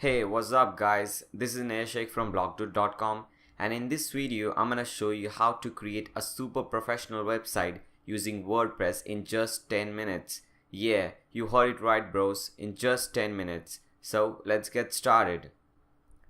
Hey, what's up guys? This is Neshek from blogdude.com, and in this video I'm gonna show you how to create a super professional website using WordPress in just 10 minutes. Yeah, you heard it right bros, in just 10 minutes. So let's get started.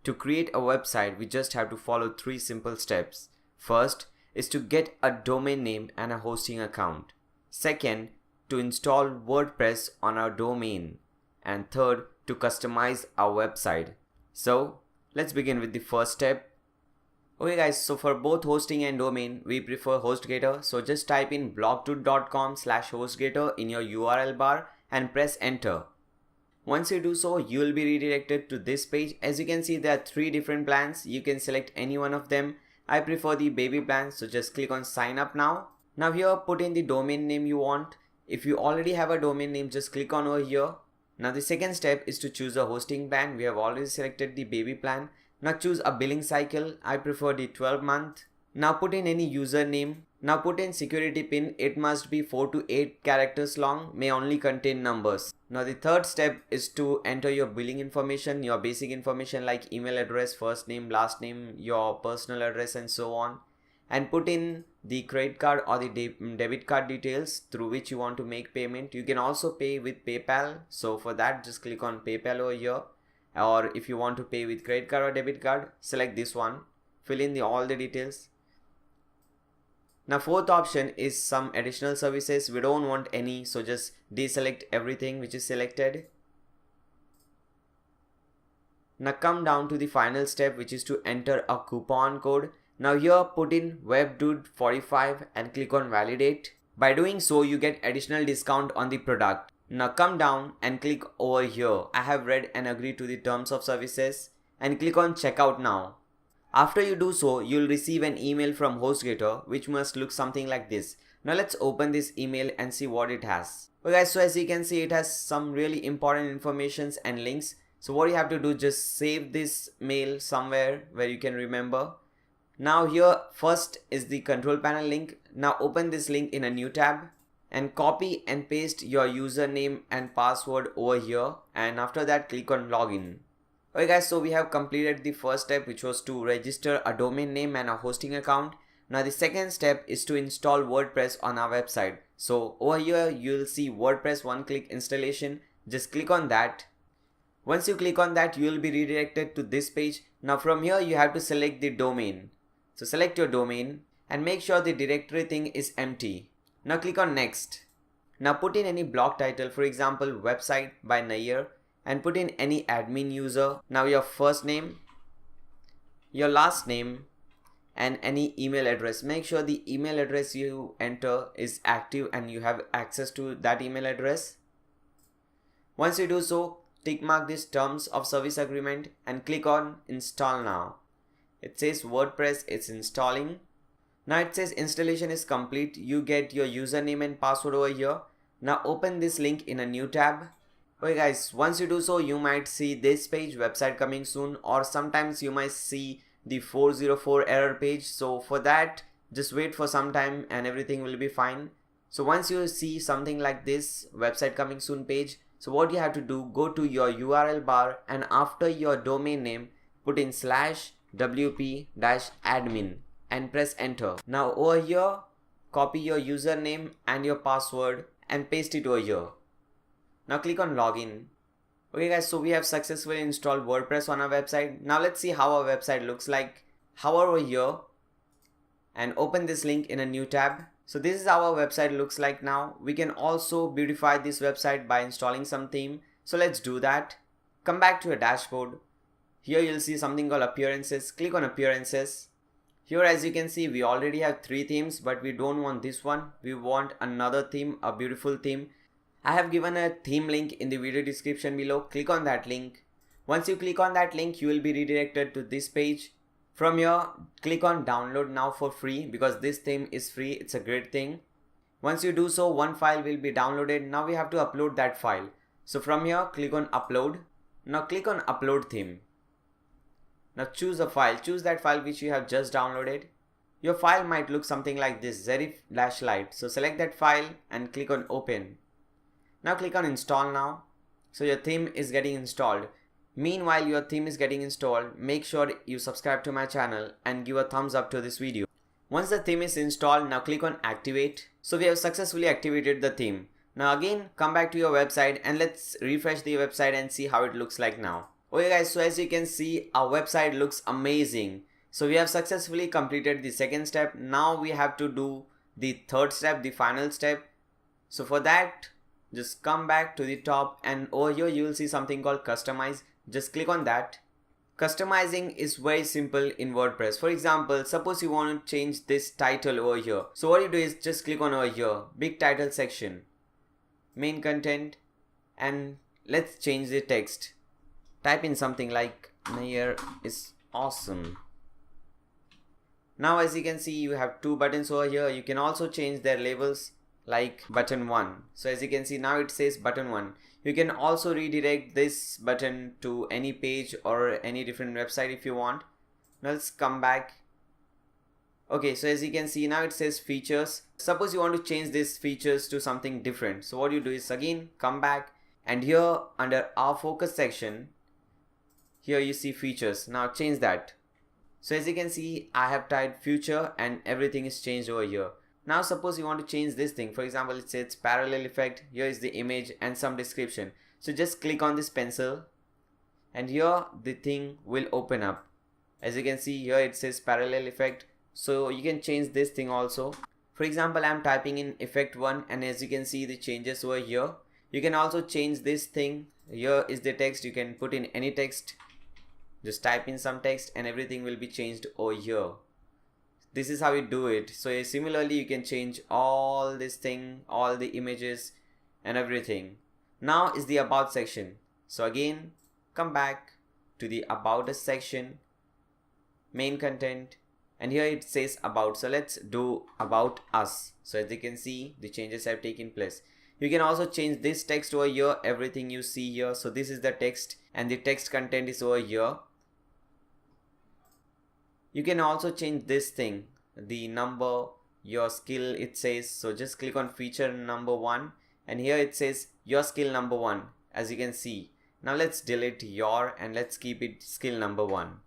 To create a website, we just have to follow 3 simple steps. First is to get a domain name and a hosting account. Second, to install WordPress on our domain. And third, to customize our website. So let's begin with the first step. Okay guys, so for both hosting and domain, we prefer HostGator. So just type in blogdude.com/HostGator in your URL bar and press enter. Once you do so, you will be redirected to this page. As you can see, there are 3 different plans. You can select any one of them. I prefer the baby plan, so just click on sign up now. Now here, put in the domain name you want. If you already have a domain name, just click on over here. Now the second step is to choose a hosting plan. We have already selected the baby plan. Now choose a billing cycle. I prefer the 12-month. Now put in any username. Now put in security pin. It must be 4 to 8 characters long, may only contain numbers. Now the third step is to enter your billing information, your basic information like email address, first name, last name, your personal address and so on. And put in the credit card or the debit card details through which you want to make payment. You can also pay with PayPal. So for that, just click on PayPal over here. Or if you want to pay with credit card or debit card, select this one. Fill in all the details. Now fourth option is some additional services. We don't want any, so just deselect everything which is selected. Now come down to the final step, which is to enter a coupon code. Now here put in webdude45 and click on validate. By doing so, you get additional discount on the product. Now come down and click over here. I have read and agreed to the terms of services and click on checkout now. After you do so, you'll receive an email from HostGator which must look something like this. Now let's open this email and see what it has. Okay guys, so as you can see, it has some really important informations and links. So what you have to do, just save this mail somewhere where you can remember. Now here first is the control panel link. Now open this link in a new tab and copy and paste your username and password over here, and after that click on login. Okay guys, so we have completed the first step, which was to register a domain name and a hosting account. Now the second step is to install WordPress on our website. So over here you'll see WordPress one-click installation. Just click on that. Once you click on that, you will be redirected to this page. Now from here you have to select the domain. So select your domain and make sure the directory thing is empty. Now click on next. Now put in any blog title, for example website by Nair, and put in any admin user. Now your first name, your last name and any email address. Make sure the email address you enter is active and you have access to that email address. Once you do so, tick mark this terms of service agreement and click on install now. It says WordPress is installing. Now it says installation is complete. You get your username and password over here. Now open this link in a new tab. Okay guys, once you do so, you might see this page, website coming soon, or sometimes you might see the 404 error page. So for that, just wait for some time and everything will be fine. So once you see something like this, website coming soon page, so what you have to do, go to your URL bar and after your domain name, put in /wp-admin and press enter. Now over here, copy your username and your password and paste it over here. Now click on login. Okay guys, so we have successfully installed WordPress on our website. Now let's see how our website looks like. Hover over here and open this link in a new tab. So this is how our website looks like now. We can also beautify this website by installing some theme. So let's do that. Come back to your dashboard. Here you'll see something called appearances. Click on appearances. Here as you can see, we already have 3 themes, but we don't want this one. We want another theme, a beautiful theme. I have given a theme link in the video description below. Click on that link. Once you click on that link, you will be redirected to this page. From here, click on download now for free because this theme is free. It's a great thing. Once you do so, one file will be downloaded. Now we have to upload that file. So from here, click on upload. Now click on upload theme. Now choose a file. Choose that file which you have just downloaded. Your file might look something like this, serif-lite. So select that file and click on open. Now click on install now. So your theme is getting installed. Meanwhile your theme is getting installed, make sure you subscribe to my channel and give a thumbs up to this video. Once the theme is installed, now click on activate. So we have successfully activated the theme. Now again come back to your website and let's refresh the website and see how it looks like now. Okay guys, so as you can see our website looks amazing. So we have successfully completed the second step. Now we have to do the third step, the final step. So for that, just come back to the top and over here you will see something called customize. Just click on that. Customizing is very simple in WordPress. For example, suppose you want to change this title over here. So what you do is just click on over here, big title section, main content, and let's change the text. Type in something like Nair is awesome. Now as you can see you have two buttons over here. You can also change their labels like button 1. So as you can see now it says button 1. You can also redirect this button to any page or any different website if you want. Now let's come back. Okay, so as you can see now it says features. Suppose you want to change these features to something different. So what you do is again come back and here under our focus section, here you see features. Now change that. So as you can see I have typed future and everything is changed over here. Now suppose you want to change this thing. For example, it says parallel effect. Here is the image and some description. So just click on this pencil and here the thing will open up. As you can see here it says parallel effect. So you can change this thing also. For example, I am typing in effect 1 and as you can see the changes over here. You can also change this thing. Here is the text. You can put in any text. Just type in some text and everything will be changed over here. This is how you do it. So similarly you can change all this thing, all the images and everything. Now is the about section. So again come back to the about us section, main content, and here it says about. So let's do about us. So as you can see the changes have taken place. You can also change this text over here, everything you see here. So this is the text and the text content is over here. You can also change this thing, the number, your skill it says. So just click on feature number 1 and here it says your skill number 1 as you can see. Now let's delete your and let's keep it skill number 1.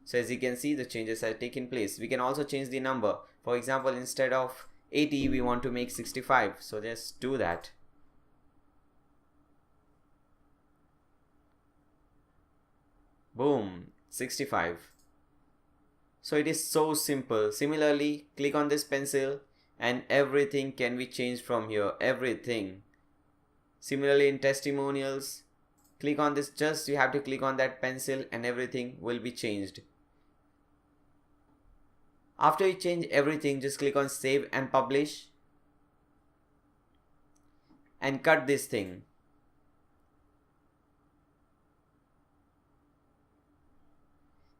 So as you can see the changes have taken place. We can also change the number. For example, instead of 80 we want to make 65. So just do that. Boom, 65. So it is so simple. Similarly, click on this pencil and everything can be changed from here. Everything. Similarly in testimonials, click on this. Just you have to click on that pencil and everything will be changed. After you change everything, just click on save and publish and cut this thing.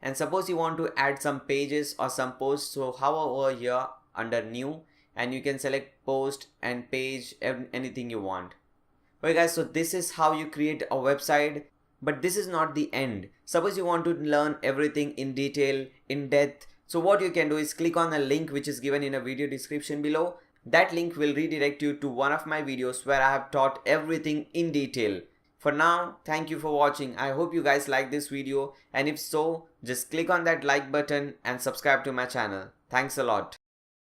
And suppose you want to add some pages or some posts, so hover over here under new and you can select post and page, anything you want. Okay guys, so this is how you create a website, but this is not the end. Suppose you want to learn everything in detail, in depth. So what you can do is click on the link which is given in a video description below. That link will redirect you to one of my videos where I have taught everything in detail. For now, thank you for watching. I hope you guys like this video, and if so, just click on that like button and subscribe to my channel. Thanks a lot.